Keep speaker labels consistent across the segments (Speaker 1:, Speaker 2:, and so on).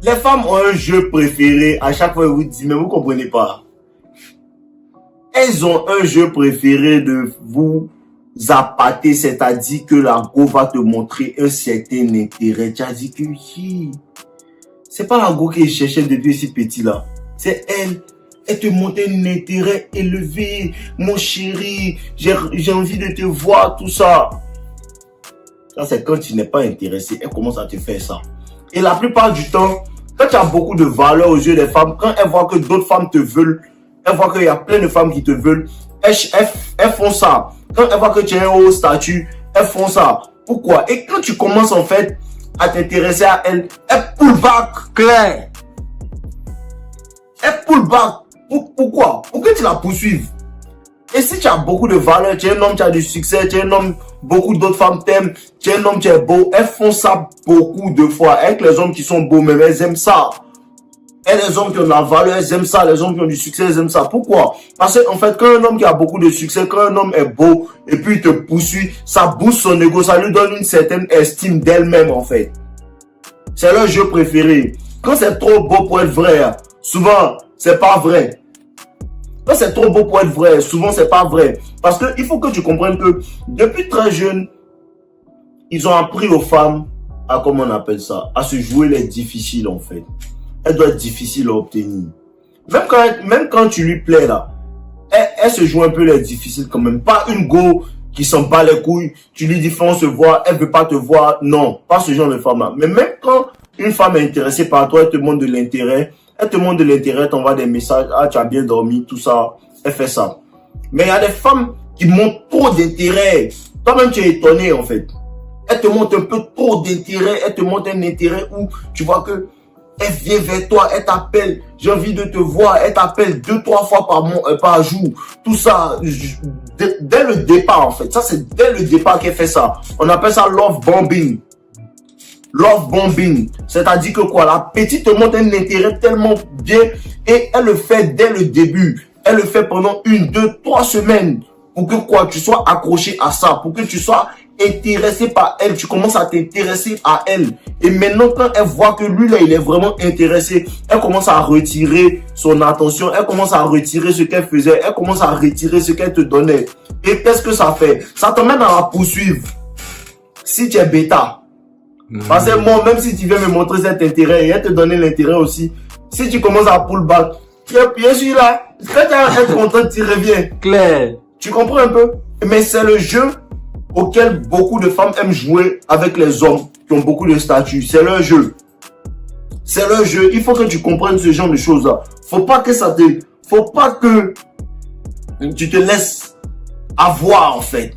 Speaker 1: Les femmes ont un jeu préféré. À chaque fois, vous dites, mais vous comprenez pas. Elles ont un jeu préféré de vous appâter, c'est-à-dire que la go va te montrer un certain intérêt. Tu as dit que c'est pas la go que je cherchais depuis si petit là. C'est elle. Elle te montre un intérêt élevé. Mon chéri, j'ai envie de te voir, tout ça. Ça, c'est quand tu n'es pas intéressé. Elle commence à te faire ça. Et la plupart du temps, quand tu as beaucoup de valeur aux yeux des femmes, quand elles voient que d'autres femmes te veulent, elles voient qu'il y a plein de femmes qui te veulent, elles font ça. Quand elles voient que tu as un haut statut, elles font ça. Pourquoi? Et quand tu commences en fait à t'intéresser à elles, elles pull back.
Speaker 2: Claire.
Speaker 1: Elles pull back. Pourquoi? Pour que tu la poursuives. Et si tu as beaucoup de valeur, tu es un homme, tu as du succès, tu es un homme, beaucoup d'autres femmes t'aiment, tu es un homme, tu es beau, elles font ça beaucoup de fois. Avec les hommes qui sont beaux, même elles aiment ça. Et les hommes qui ont de la valeur, elles aiment ça. Les hommes qui ont du succès, elles aiment ça. Pourquoi? Parce qu'en fait, quand un homme qui a beaucoup de succès, quand un homme est beau, et puis il te poursuit, ça booste son ego, ça lui donne une certaine estime d'elle-même, en fait. C'est leur jeu préféré. Quand c'est trop beau pour être vrai, souvent, c'est pas vrai. Quand c'est trop beau pour être vrai, souvent c'est pas vrai. Parce que il faut que tu comprennes que depuis très jeune, ils ont appris aux femmes à, comment on appelle ça, à se jouer les difficiles en fait. Elle doit être difficile à obtenir. Même quand tu lui plais là, elle se joue un peu les difficiles quand même. Pas une go qui s'en bat les couilles. Tu lui dis, on se voit, elle veut pas te voir. Non, pas ce genre de femme là. Mais même quand une femme est intéressée par toi, elle te montre de l'intérêt. Elle te montre de l'intérêt, t'envoie des messages. Ah, tu as bien dormi, tout ça. Elle fait ça. Mais il y a des femmes qui montrent trop d'intérêt. Toi-même, tu es étonné, en fait. Elle te montre un peu trop d'intérêt. Elle te montre un intérêt où tu vois que elle vient vers toi, elle t'appelle. J'ai envie de te voir. Elle t'appelle 2-3 fois par jour. Tout ça, dès le départ, en fait. Ça, c'est dès le départ qu'elle fait ça. On appelle ça love bombing. Love bombing, c'est-à-dire que quoi, la petite te montre un intérêt tellement bien et elle le fait dès le début. Elle le fait pendant 1, 2, 3 semaines pour que quoi, tu sois accroché à ça, pour que tu sois intéressé par elle. Tu commences à t'intéresser à elle. Et maintenant, quand elle voit que lui là, il est vraiment intéressé, elle commence à retirer son attention, elle commence à retirer ce qu'elle faisait, elle commence à retirer ce qu'elle te donnait. Et qu'est-ce que ça fait? Ça t'emmène à la poursuivre. Si tu es bêta. Parce que moi, même si tu viens me montrer cet intérêt et elle te donner l'intérêt aussi, si tu commences à pull back, je suis là. Quand tu vas être content, tu reviens.
Speaker 2: Claire.
Speaker 1: Tu comprends un peu? Mais c'est le jeu auquel beaucoup de femmes aiment jouer avec les hommes qui ont beaucoup de statut. C'est leur jeu. C'est leur jeu. Il faut que tu comprennes ce genre de choses-là. Faut pas que tu te laisses avoir, en fait.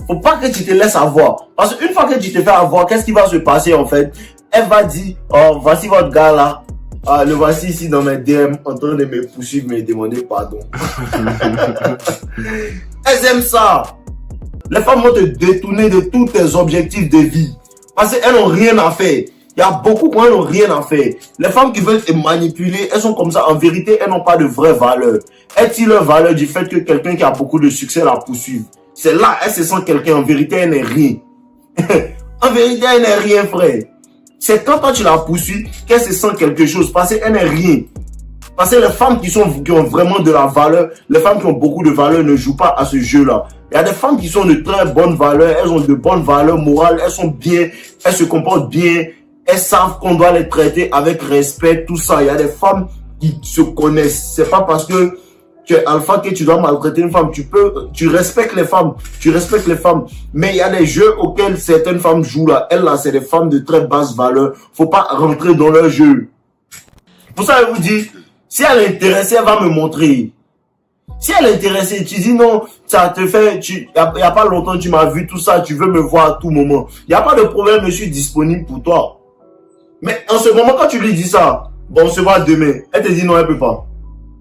Speaker 1: Faut pas que tu te laisses avoir. Parce qu'une fois que tu te fais avoir, qu'est-ce qui va se passer en fait? Elle va dire, oh, voici votre gars là. Ah, le voici ici dans mes DM en train de me poursuivre, me demander pardon. Elles aiment ça. Les femmes vont te détourner de tous tes objectifs de vie. Parce qu'elles n'ont rien à faire. Il y a beaucoup qui n'ont rien à faire. Les femmes qui veulent te manipuler, elles sont comme ça. En vérité, elles n'ont pas de vraie valeur. Elles tirent leur valeur du fait que quelqu'un qui a beaucoup de succès la poursuive. C'est là, elle se sent quelqu'un. En vérité, elle n'est rien. En vérité, elle n'est rien, frère. C'est quand toi, tu la poursuis qu'elle se sent quelque chose. Parce qu'elle n'est rien. Parce que les femmes qui ont vraiment de la valeur, les femmes qui ont beaucoup de valeur ne jouent pas à ce jeu-là. Il y a des femmes qui sont de très bonnes valeurs. Elles ont de bonnes valeurs morales. Elles sont bien. Elles se comportent bien. Elles savent qu'on doit les traiter avec respect. Tout ça. Il y a des femmes qui se connaissent. C'est pas parce que tu es alpha que tu dois maltraiter une femme. Tu respectes les femmes. Tu respectes les femmes. Mais il y a des jeux auxquels certaines femmes jouent là. Elles là, c'est des femmes de très basse valeur. Faut pas rentrer dans leur jeu. Pour ça, je vous dis, si elle est intéressée, elle va me montrer. Si elle est intéressée, tu dis non, ça te fait, il y a pas longtemps, tu m'as vu tout ça, tu veux me voir à tout moment. Il y a pas de problème, je suis disponible pour toi. Mais en ce moment, quand tu lui dis ça, bon, on se voit demain. Elle te dit non, elle peut pas.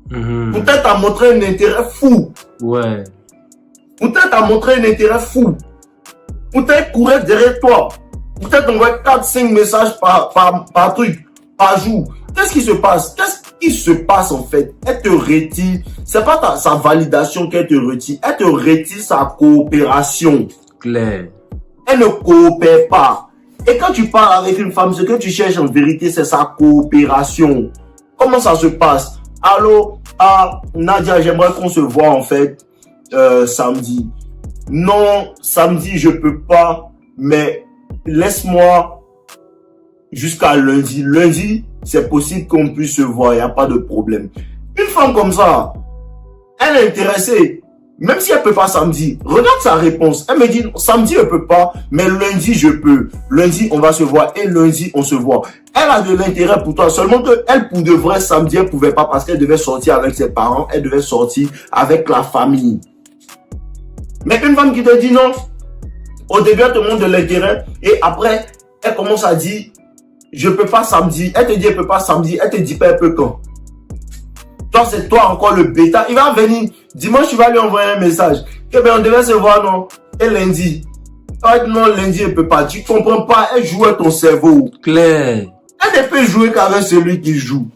Speaker 1: Peut-être t'as montré un intérêt fou.
Speaker 2: Ouais.
Speaker 1: Peut-être t'as montré un intérêt fou. Peut-être courir derrière toi. Peut-être envoyer 4-5 messages par truc, par jour. Qu'est-ce qui se passe? Qu'est-ce qui se passe en fait? Elle te retire. C'est pas sa validation qu'elle te retire. Elle te retire sa coopération.
Speaker 2: Claire.
Speaker 1: Elle ne coopère pas. Et quand tu parles avec une femme, ce que tu cherches en vérité, c'est sa coopération. Comment ça se passe? Allô, Nadia, j'aimerais qu'on se voit en fait samedi. Non, samedi, je peux pas, mais laisse-moi jusqu'à lundi. Lundi, c'est possible qu'on puisse se voir, il n'y a pas de problème. Une femme comme ça, elle est intéressée. Même si elle peut pas samedi, regarde sa réponse. Elle me dit, samedi, elle peut pas, mais lundi, je peux. Lundi, on va se voir et lundi, on se voit. Elle a de l'intérêt pour toi. Seulement que elle, pour de vrai, samedi, elle pouvait pas parce qu'elle devait sortir avec ses parents. Elle devait sortir avec la famille. Mais une femme qui te dit non, au début, elle te montre de l'intérêt et après, elle commence à dire, je peux pas samedi. Elle te dit, elle peut pas samedi. Elle te dit pas, elle peut quand. Toi, c'est toi encore le bêta. Il va venir. Dimanche, tu vas lui envoyer un message. Eh bien, on devait se voir, non? Et lundi. Non, lundi, elle peut pas. Tu comprends pas. Elle joue à ton cerveau.
Speaker 2: Claire.
Speaker 1: Elle ne peut jouer qu'avec celui qui joue.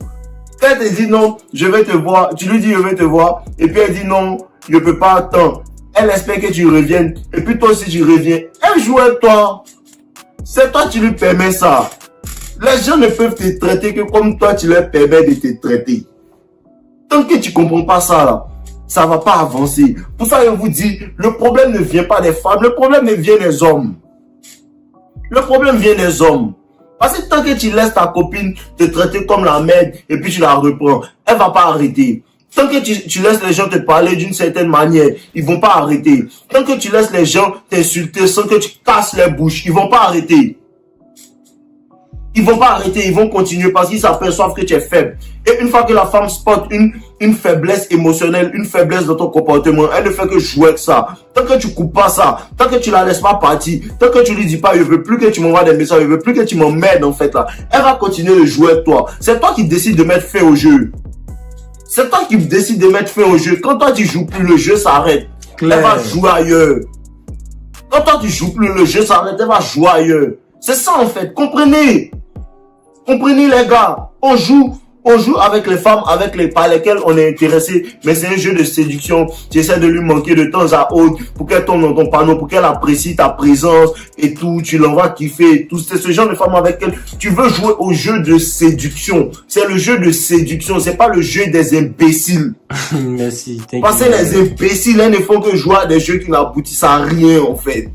Speaker 1: Quand elle te dit non, je vais te voir. Tu lui dis, je vais te voir. Et puis elle dit non, je peux pas attendre. Elle espère que tu reviennes. Et puis toi aussi, tu reviens. Elle joue avec toi. C'est toi qui lui permets ça. Les gens ne peuvent te traiter que comme toi, tu leur permets de te traiter. Tant que tu comprends pas ça, là, ça va pas avancer. Pour ça, je vous dis, le problème ne vient pas des femmes, le problème vient des hommes. Le problème vient des hommes. Parce que tant que tu laisses ta copine te traiter comme la merde et puis tu la reprends, elle va pas arrêter. Tant que tu laisses les gens te parler d'une certaine manière, ils vont pas arrêter. Tant que tu laisses les gens t'insulter sans que tu casses les bouches, ils vont pas arrêter. Ils vont pas arrêter, ils vont continuer parce qu'ils s'aperçoivent que tu es faible. Et une fois que la femme spotte une faiblesse émotionnelle, une faiblesse dans ton comportement, elle ne fait que jouer avec ça. Tant que tu coupes pas ça, tant que tu la laisses pas partir, tant que tu lui dis pas, je veux plus que tu m'envoies des messages, je veux plus que tu m'emmerdes en fait là, elle va continuer de jouer avec toi. C'est toi qui décides de mettre fin au jeu. C'est toi qui décides de mettre fin au jeu. Quand toi tu joues plus, le jeu s'arrête. Elle va jouer ailleurs. Quand toi tu joues plus, le jeu s'arrête, elle va jouer ailleurs. C'est ça en fait, comprenez. Comprenez les gars, on joue avec les femmes par lesquelles on est intéressé, mais c'est un jeu de séduction. Tu essaies de lui manquer de temps à autre pour qu'elle tombe dans ton panneau, pour qu'elle apprécie ta présence et tout, tu l'envoies kiffer et tout. C'est ce genre de femme avec elle. Tu veux jouer au jeu de séduction. C'est le jeu de séduction, c'est pas le jeu des imbéciles.
Speaker 2: Merci.
Speaker 1: Parce que les imbéciles, ils ne font que jouer à des jeux qui n'aboutissent à rien en fait.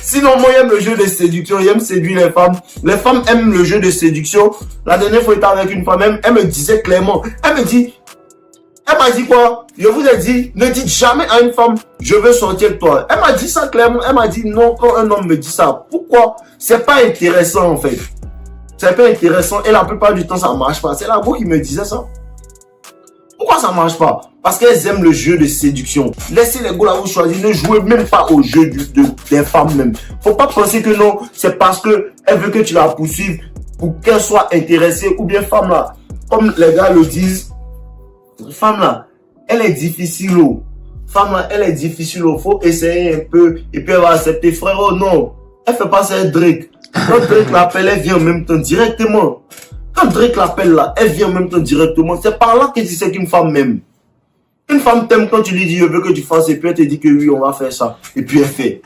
Speaker 1: Sinon, moi, j'aime le jeu de séduction. J'aime séduire les femmes. Les femmes aiment le jeu de séduction. La dernière fois, j'étais avec une femme, elle me disait clairement, elle m'a dit quoi? Je vous ai dit, ne dites jamais à une femme, je veux sortir avec toi. Elle m'a dit ça clairement. Elle m'a dit non, quand un homme me dit ça. Pourquoi? C'est pas intéressant, en fait. C'est pas intéressant. Et la plupart du temps, ça marche pas. C'est la go qui me disait ça. Pourquoi ça marche pas? Parce qu'elles aiment le jeu de séduction. Laissez les gars là vous choisir. Ne jouez même pas au jeu des femmes même. Faut pas penser que non, c'est parce que elle veut que tu la poursuives pour qu'elle soit intéressée. Ou bien femme là, comme les gars le disent, femme là, elle est difficile. Femme là, elle est difficile. Faut essayer un peu et puis elle va accepter. Frérot, non. Elle fait pas ça Drake. Quand Drake l'appelle, elle vient en même temps directement. Quand Drake l'appelle là, elle vient en même temps directement. C'est par là que tu sais qu'une femme m'aime. Une femme t'aime quand tu lui dis je veux que tu fasses et puis elle te dit que oui on va faire ça. Et puis elle fait.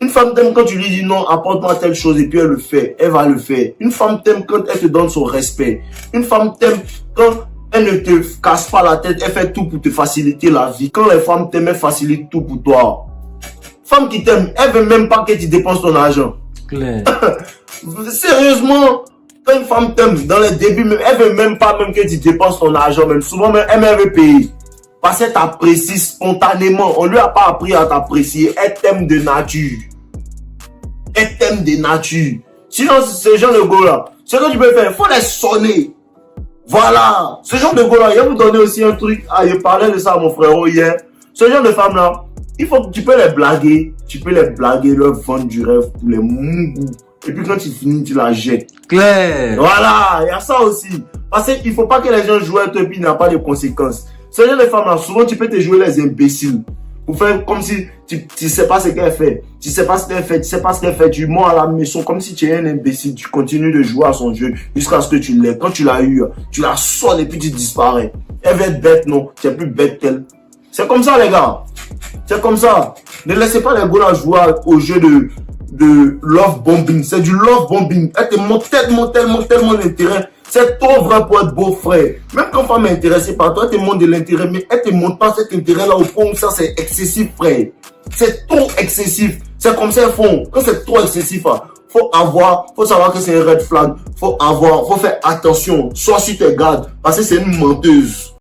Speaker 1: Une femme t'aime quand tu lui dis non apporte-moi telle chose et puis elle le fait. Elle va le faire. Une femme t'aime quand elle te donne son respect. Une femme t'aime quand elle ne te casse pas la tête. Elle fait tout pour te faciliter la vie. Quand les femmes t'aiment, elles facilitent tout pour toi. Femme qui t'aime, elle veut même pas que tu dépenses ton argent.
Speaker 2: Claire.
Speaker 1: Sérieusement. Quand une femme t'aime, dans les débuts, même, elle veut même pas même que tu dépenses ton argent. Même souvent, même, elle veut payer. Parce qu'elle t'apprécie spontanément. On lui a pas appris à t'apprécier. Elle t'aime de nature. Elle t'aime de nature. Sinon, ce genre de gars-là, ce que tu peux faire, il faut les sonner. Voilà. Ce genre de gars-là, je vais vous donner aussi un truc. Ah, je parlais de ça à mon frère hier. Ce genre de femme-là, il faut que tu peux les blaguer. Tu peux les blaguer, leur vendre du rêve pour les mougous. Et puis quand tu finis, tu la jettes.
Speaker 2: Claire.
Speaker 1: Voilà, il y a ça aussi. Parce qu'il ne faut pas que les gens jouent avec toi et puis il n'y a pas de conséquences. Ce genre de femmes-là, souvent tu peux te jouer les imbéciles. Pour faire comme si tu ne sais pas ce qu'elle fait. Tu ne sais pas ce qu'elle fait, tu sais pas ce qu'elle fait. Tu mens à la maison comme si tu es un imbécile. Tu continues de jouer à son jeu jusqu'à ce que tu l'aies. Quand tu l'as eu, tu la sors et puis tu disparais. Elle va être bête, non. Tu es plus bête qu'elle. C'est comme ça, les gars. C'est comme ça. Ne laissez pas les gars jouer au jeu de love bombing. C'est du love bombing. Elle te montre tellement l'intérêt. C'est trop vrai pour être beau frère. Même quand femme est intéressée par toi, elle te montre de l'intérêt, mais elle te montre pas cet intérêt-là au point où ça c'est excessif, frère. C'est trop excessif. C'est comme ça elles font. Quand c'est trop excessif, faut savoir que c'est un red flag. Faut faire attention. Sois sur tes gardes. Parce que c'est une menteuse.